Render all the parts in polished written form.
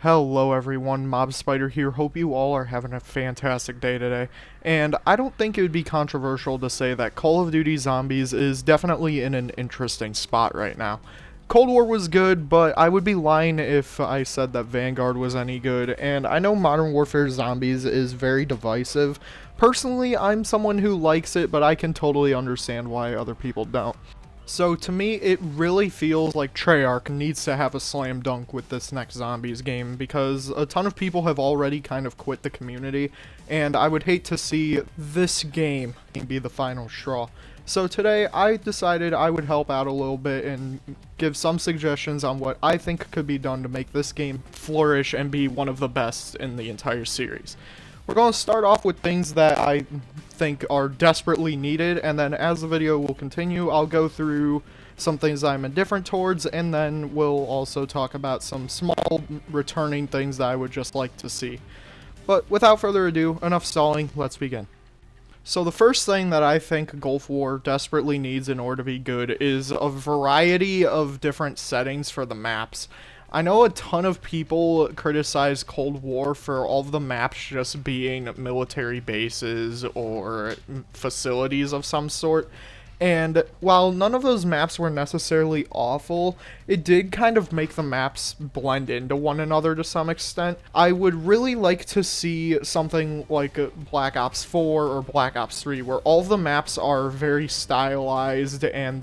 Hello everyone, Mob Spider here. Hope you all are having a fantastic day today. And I don't think it would be controversial to say that Call of Duty Zombies is definitely in an interesting spot right now. Cold War was good, but I would be lying if I said that Vanguard was any good, and I know Modern Warfare Zombies is very divisive. Personally, I'm someone who likes it, but I can totally understand why other people don't. So to me, it really feels like Treyarch needs to have a slam dunk with this next Zombies game because a ton of people have already kind of quit the community, and I would hate to see this game be the final straw. So today, I decided I would help out a little bit and give some suggestions on what I think could be done to make this game flourish and be one of the best in the entire series. We're going to start off with things that I think are desperately needed, and then as the video will continue, I'll go through some things I'm indifferent towards, and then we'll also talk about some small returning things that I would just like to see. But without further ado, enough stalling, let's begin. So the first thing that I think Gulf War desperately needs in order to be good is a variety of different settings for the maps. I know a ton of people criticize Cold War for all of the maps just being military bases or facilities of some sort. And while none of those maps were necessarily awful, it did kind of make the maps blend into one another to some extent. I would really like to see something like Black Ops 4 or Black Ops 3 where all the maps are very stylized and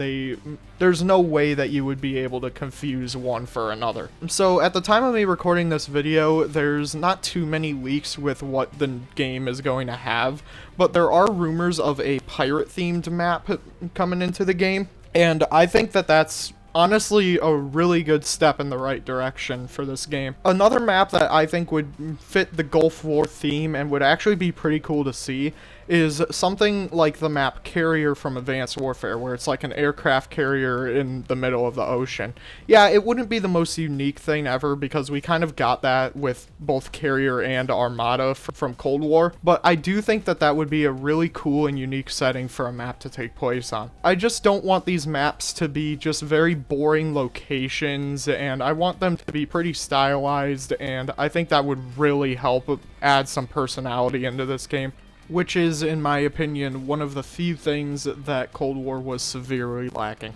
there's no way that you would be able to confuse one for another. So at the time of me recording this video, there's not too many leaks with what the game is going to have, but there are rumors of a pirate-themed map coming into the game, and I think that that's honestly a really good step in the right direction for this game. Another map that I think would fit the Gulf War theme and would actually be pretty cool to see is something like the map Carrier from Advanced Warfare, where it's like an aircraft carrier in the middle of the ocean. Yeah, it wouldn't be the most unique thing ever because we kind of got that with both Carrier and Armada from Cold War, but I do think that that would be a really cool and unique setting for a map to take place on. I just don't want these maps to be just very boring locations, and I want them to be pretty stylized, and I think that would really help add some personality into this game, which is, in my opinion, one of the few things that Cold War was severely lacking.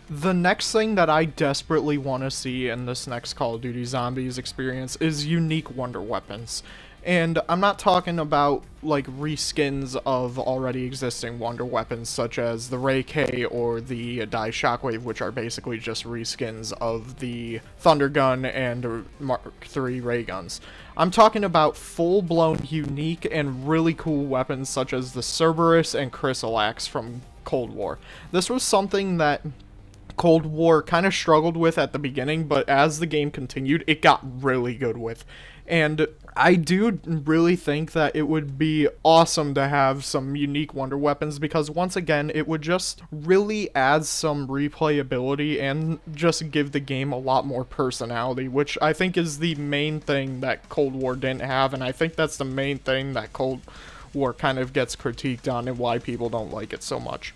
The next thing that I desperately want to see in this next Call of Duty Zombies experience is unique wonder weapons. And I'm not talking about like reskins of already existing wonder weapons such as the Ray K or the Die Shockwave, which are basically just reskins of the Thunder Gun and Mark III ray guns. I'm talking about full-blown unique and really cool weapons such as the Cerberus and Chrysalax from Cold War. This was something that Cold War kind of struggled with at the beginning, but as the game continued, it got really good with. And I do really think that it would be awesome to have some unique wonder weapons because once again, it would just really add some replayability and just give the game a lot more personality, which I think is the main thing that Cold War didn't have, and I think that's the main thing that Cold War kind of gets critiqued on and why people don't like it so much.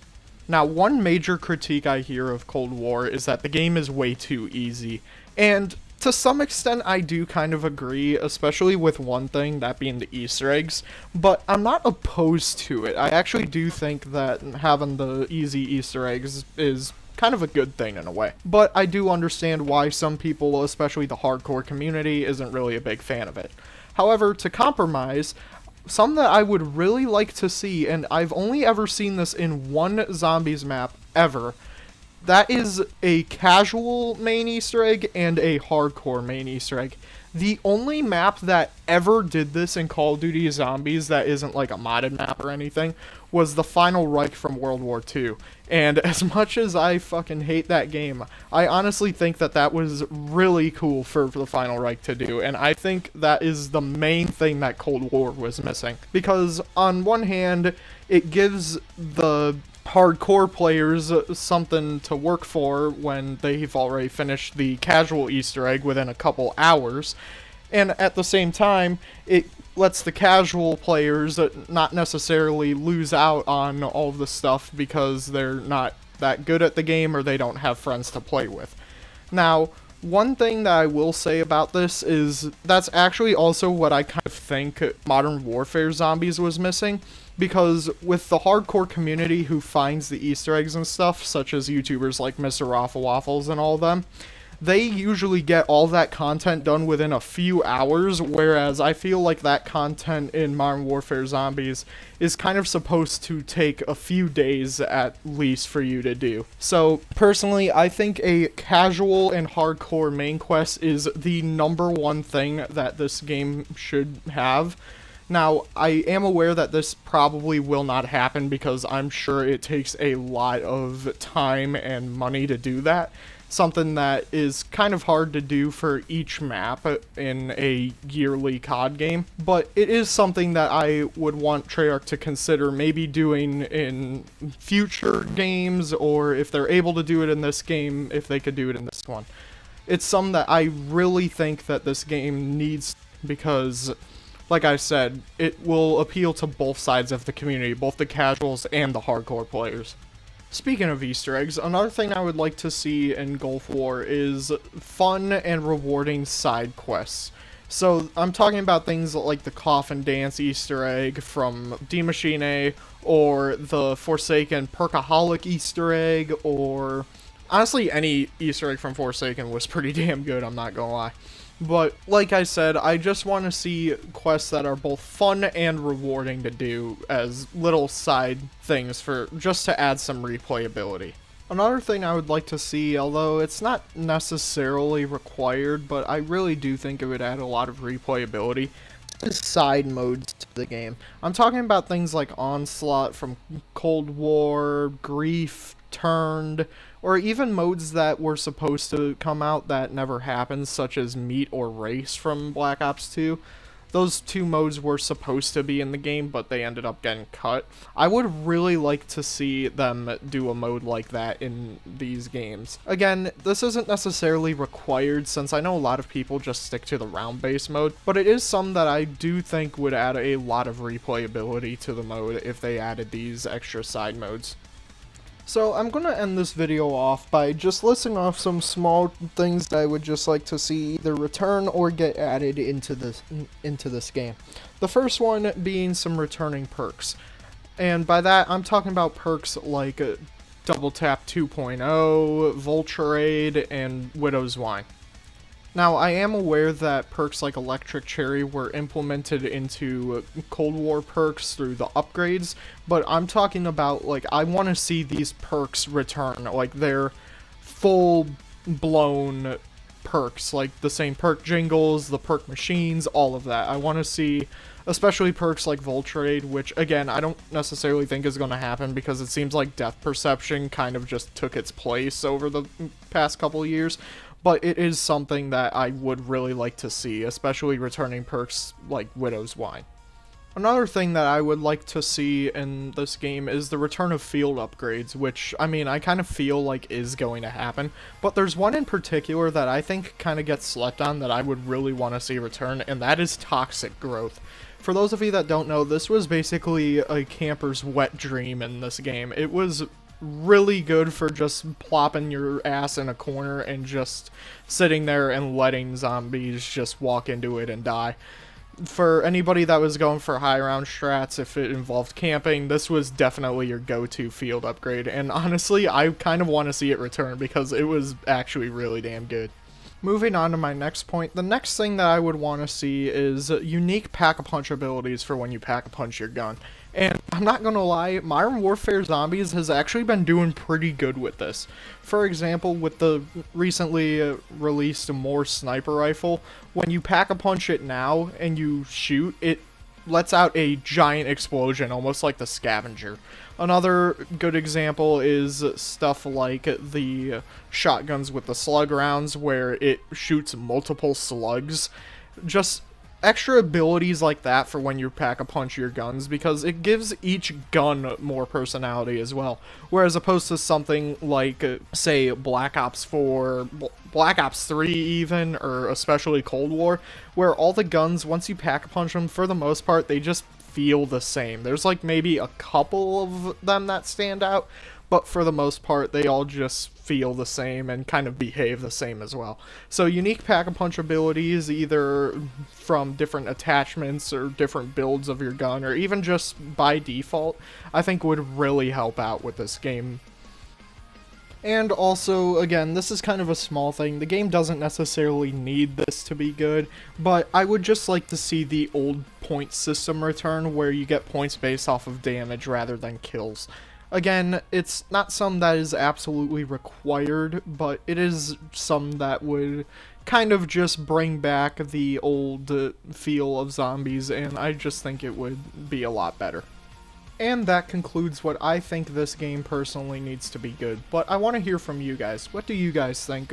Now, one major critique I hear of Cold War is that the game is way too easy, and to some extent I do kind of agree, especially with one thing, that being the Easter eggs, but I'm not opposed to it. I actually do think that having the easy Easter eggs is kind of a good thing in a way. But I do understand why some people, especially the hardcore community, isn't really a big fan of it. However, to compromise, some that I would really like to see, and I've only ever seen this in one Zombies map ever, that is a casual main Easter egg and a hardcore main Easter egg. The only map that ever did this in Call of Duty Zombies that isn't like a modded map or anything was the Final Reich from World War II. And as much as I fucking hate that game, I honestly think that that was really cool for the Final Reich to do. And I think that is the main thing that Cold War was missing. Because on one hand, it gives the hardcore players something to work for when they've already finished the casual Easter egg within a couple hours, and at the same time it lets the casual players not necessarily lose out on all of the stuff because they're not that good at the game or they don't have friends to play with. Now, One thing that I will say about this is that's actually also what I kind of think Modern Warfare Zombies was missing, because with the hardcore community who finds the Easter eggs and stuff, such as YouTubers like Mr. Raffle Waffles and all of them, they usually get all that content done within a few hours, whereas I feel like that content in Modern Warfare Zombies is kind of supposed to take a few days at least for you to do. So, personally, I think a casual and hardcore main quest is the number one thing that this game should have. Now, I am aware that this probably will not happen because I'm sure it takes a lot of time and money to do that. Something that is kind of hard to do for each map in a yearly COD game, but it is something that I would want Treyarch to consider maybe doing in future games, or if they're able to do it in this game, if they could do it in this one. It's something that I really think that this game needs, because, like I said, it will appeal to both sides of the community, both the casuals and the hardcore players. Speaking of Easter eggs, another thing I would like to see in Gulf War is fun and rewarding side quests. So I'm talking about things like the Coffin Dance Easter egg from D Machine, or the Forsaken Perkaholic Easter egg, or honestly any Easter egg from Forsaken was pretty damn good, I'm not gonna lie. But, like I said, I just want to see quests that are both fun and rewarding to do as little side things for just to add some replayability. Another thing I would like to see, although it's not necessarily required, but I really do think it would add a lot of replayability, is side modes to the game. I'm talking about things like Onslaught from Cold War, Grief, Turned, or even modes that were supposed to come out that never happened, such as Meet or Race from Black Ops 2. Those two modes were supposed to be in the game, but they ended up getting cut. I would really like to see them do a mode like that in these games. Again, this isn't necessarily required, since I know a lot of people just stick to the round-based mode, but it is some that I do think would add a lot of replayability to the mode if they added these extra side modes. So I'm going to end this video off by just listing off some small things that I would just like to see either return or get added into this game. The first one being some returning perks. And by that, I'm talking about perks like Double Tap 2.0, Vulture Aid, and Widow's Wine. Now, I am aware that perks like Electric Cherry were implemented into Cold War perks through the upgrades, but I'm talking about, like, I want to see these perks return, like, they're full-blown perks, like the same perk jingles, the perk machines, all of that. I want to see, especially perks like Vulture Aid, which, again, I don't necessarily think is going to happen because it seems like Death Perception kind of just took its place over the past couple of years. But it is something that I would really like to see, especially returning perks like Widow's Wine. Another thing that I would like to see in this game is the return of field upgrades, which, I mean, I kind of feel like is going to happen. But there's one in particular that I think kind of gets slept on that I would really want to see return, and that is Toxic Growth. For those of you that don't know, this was basically a camper's wet dream in this game. It was really good for just plopping your ass in a corner and just sitting there and letting zombies just walk into it and die. For anybody that was going for high round strats, if it involved camping, this was definitely your go-to field upgrade, and honestly, I kind of want to see it return because it was actually really damn good. Moving on to my next point, the next thing that I would want to see is unique pack-a-punch abilities for when you pack-a-punch your gun. And I'm not going to lie, Modern Warfare Zombies has actually been doing pretty good with this. For example, with the recently released More Sniper Rifle, when you pack-a-punch it now and you shoot, it lets out a giant explosion, almost like the Scavenger. Another good example is stuff like the shotguns with the slug rounds, where it shoots multiple slugs. Just extra abilities like that for when you pack-a-punch your guns, because it gives each gun more personality as well. Whereas opposed to something like, say, Black Ops 4, Black Ops 3 even, or especially Cold War, where all the guns, once you pack-a-punch them, for the most part, they just feel the same. There's like maybe a couple of them that stand out, but for the most part, they all just feel the same and kind of behave the same as well. So unique Pack-a-Punch abilities, either from different attachments or different builds of your gun, or even just by default, I think would really help out with this game. And also, again, this is kind of a small thing. The game doesn't necessarily need this to be good, but I would just like to see the old point system return where you get points based off of damage rather than kills. Again, it's not some that is absolutely required, but it is some that would kind of just bring back the old feel of zombies, and I just think it would be a lot better. And that concludes what I think this game personally needs to be good, but I want to hear from you guys. What do you guys think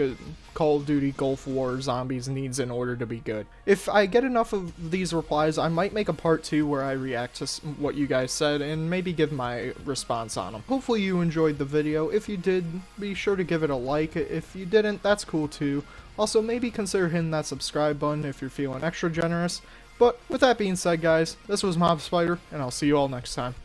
Call of Duty Gulf War Zombies needs in order to be good? If I get enough of these replies, I might make a part 2 where I react to what you guys said and maybe give my response on them. Hopefully you enjoyed the video. If you did, be sure to give it a like. If you didn't, that's cool too. Also, maybe consider hitting that subscribe button if you're feeling extra generous. But with that being said, guys, this was Mob Spider, and I'll see you all next time.